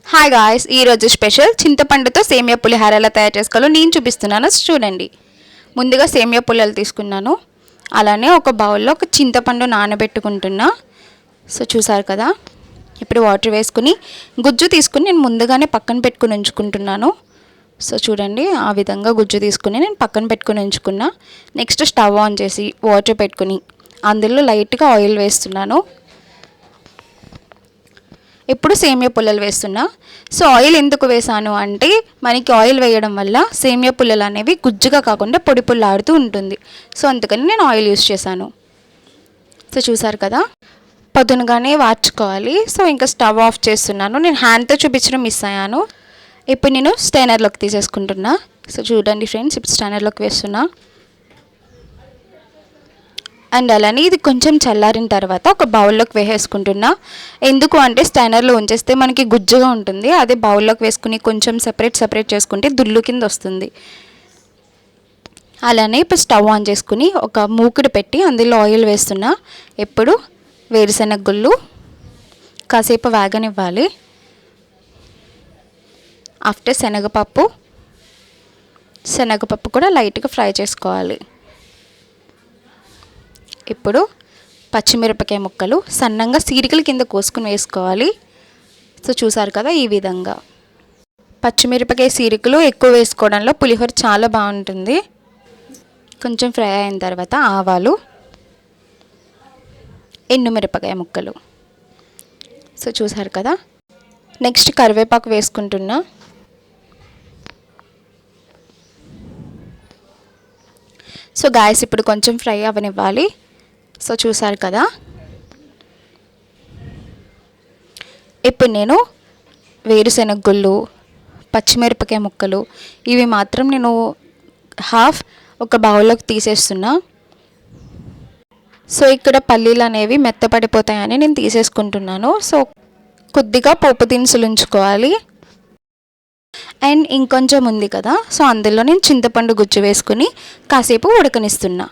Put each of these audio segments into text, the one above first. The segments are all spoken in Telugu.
హాయ్ గాయ్స్, ఈరోజు స్పెషల్ చింతపండుతో సేమియా పులిహోర ఎలా తయారు చేసుకోవాలో నేను చూపిస్తున్నాను, చూడండి. ముందుగా సేమియా పుల్లలు తీసుకున్నాను. అలానే ఒక బౌల్లో ఒక చింతపండు నానబెట్టుకుంటున్నా. సో చూసారు కదా. ఇప్పుడు వాటర్ వేసుకుని గుజ్జు తీసుకుని నేను ముందుగానే పక్కన పెట్టుకుని ఉంచుకుంటున్నాను. సో చూడండి, ఆ విధంగా గుజ్జు తీసుకుని నేను పక్కన పెట్టుకుని ఉంచుకున్నా. నెక్స్ట్ స్టవ్ ఆన్ చేసి వాటర్ పెట్టుకుని అందులో లైట్గా ఆయిల్ వేస్తున్నాను. ఇప్పుడు సేమియా పుల్లలు వేస్తున్నా. సో ఆయిల్ ఎందుకు వేసాను అంటే మనకి ఆయిల్ వేయడం వల్ల సేమియా పుల్లలు అనేవి గుజ్జుగా కాకుండా పొడి పుల్లాడుతూ ఉంటుంది. సో అందుకని నేను ఆయిల్ యూస్ చేశాను. సో చూసారు కదా, పొద్దునగానే వార్చుకోవాలి. సో ఇంకా స్టవ్ ఆఫ్ చేస్తున్నాను. నేను హ్యాండ్తో చూపించడం మిస్ అయ్యాను. ఇప్పుడు నేను స్టైనర్లోకి తీసేసుకుంటున్నా. సో చూడండి ఫ్రెండ్స్, ఇప్పుడు స్టైనర్లోకి వేస్తున్నా. అండ్ అలానే ఇది కొంచెం చల్లారిన తర్వాత ఒక బౌల్లోకి వేసేసుకుంటున్నా. ఎందుకు అంటే స్టైనర్లో ఉంచేస్తే మనకి గుజ్జుగా ఉంటుంది. అదే బౌల్లోకి వేసుకుని కొంచెం సెపరేట్ చేసుకుంటే దుల్లు కింద వస్తుంది. అలానే ఇప్పుడు స్టవ్ ఆన్ చేసుకుని ఒక మూకుడు పెట్టి అందులో ఆయిల్ వేస్తున్నా. ఎప్పుడు వేరుశెనగ గుళ్ళు కాసేపు వేగనివ్వాలి. ఆఫ్టర్ శనగపప్పు కూడా లైట్గా ఫ్రై చేసుకోవాలి. ఇప్పుడు పచ్చిమిరపకాయ ముక్కలు సన్నంగా సీరికల కింద కోసుకుని వేసుకోవాలి. సో చూసారు కదా, ఈ విధంగా పచ్చిమిరపకాయ సీరికలు ఎక్కువ వేసుకోవడంలో పులిహోర చాలా బాగుంటుంది. కొంచెం ఫ్రై అయిన తర్వాత ఆవాలు, ఎండుమిరపకాయ ముక్కలు. సో చూసారు కదా. నెక్స్ట్ కరివేపాకు వేసుకుంటున్నా. సో గాయస్, ఇప్పుడు కొంచెం ఫ్రై అవనివ్వాలి. సో చూసారు కదా. ఇప్పుడు నేను వేరుశెనగ గుళ్ళు, పచ్చిమిరపకాయ ముక్కలు ఇవి మాత్రం నేను ఒక బౌల్లోకి తీసేస్తున్నా. సో ఇక్కడ పల్లీలు అనేవి మెత్తపడిపోతాయని నేను తీసేసుకుంటున్నాను. సో కొద్దిగా పోపు దినుసులు ఉంచుకోవాలి. అండ్ ఇంకొంచెం ఉంది కదా, సో అందులో నేను చింతపండు గుజ్జు వేసుకుని కాసేపు ఉడకనిస్తున్నా.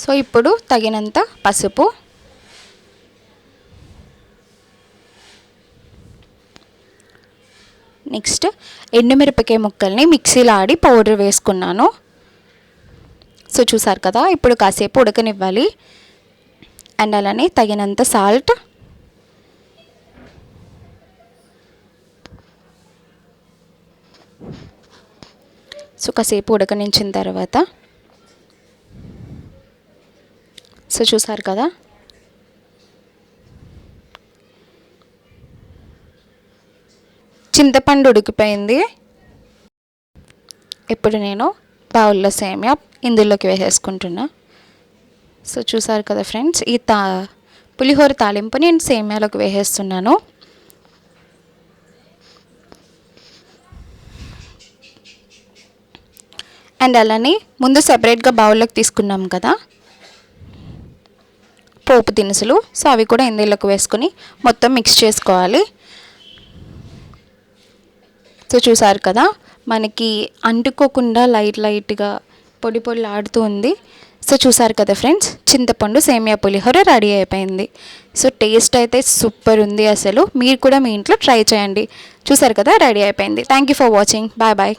సో ఇప్పుడు తగినంత పసుపు, నెక్స్ట్ ఎండుమిరపకాయ ముక్కల్ని మిక్సీలో ఆడి పౌడర్ వేసుకున్నాను. సో చూసారు కదా, ఇప్పుడు కాసేపు ఉడకనివ్వాలి. అండ్ అలానే తగినంత సాల్ట్, సో కాసేపు ఉడకనించిన తర్వాత సో చూసారు కదా, చింతపండు ఉడికిపోయింది. ఇప్పుడు నేను బౌల్లో సేమియా ఇందులోకి వేసేసుకుంటున్నా. సో చూసారు కదా ఫ్రెండ్స్, ఈ పులిహోర తాలింపు నేను సేమియాలోకి వేసేస్తున్నాను. అండ్ అలానే ముందు సెపరేట్గా బౌల్లోకి తీసుకున్నాం కదా పోపు దినుసులు, సో అవి కూడా ఇందులోకి వేసుకొని మొత్తం మిక్స్ చేసుకోవాలి. సో చూసారు కదా, మనకి అంటుకోకుండా లైట్గా పొడి ఆడుతూ ఉంది. సో చూసారు కదా ఫ్రెండ్స్, చింతపండు సేమియా పులిహోర రెడీ అయిపోయింది. సో టేస్ట్ అయితే సూపర్ ఉంది. అసలు మీరు కూడా మీ ఇంట్లో ట్రై చేయండి. చూసారు కదా, రెడీ అయిపోయింది. Thank you for watching. Bye bye.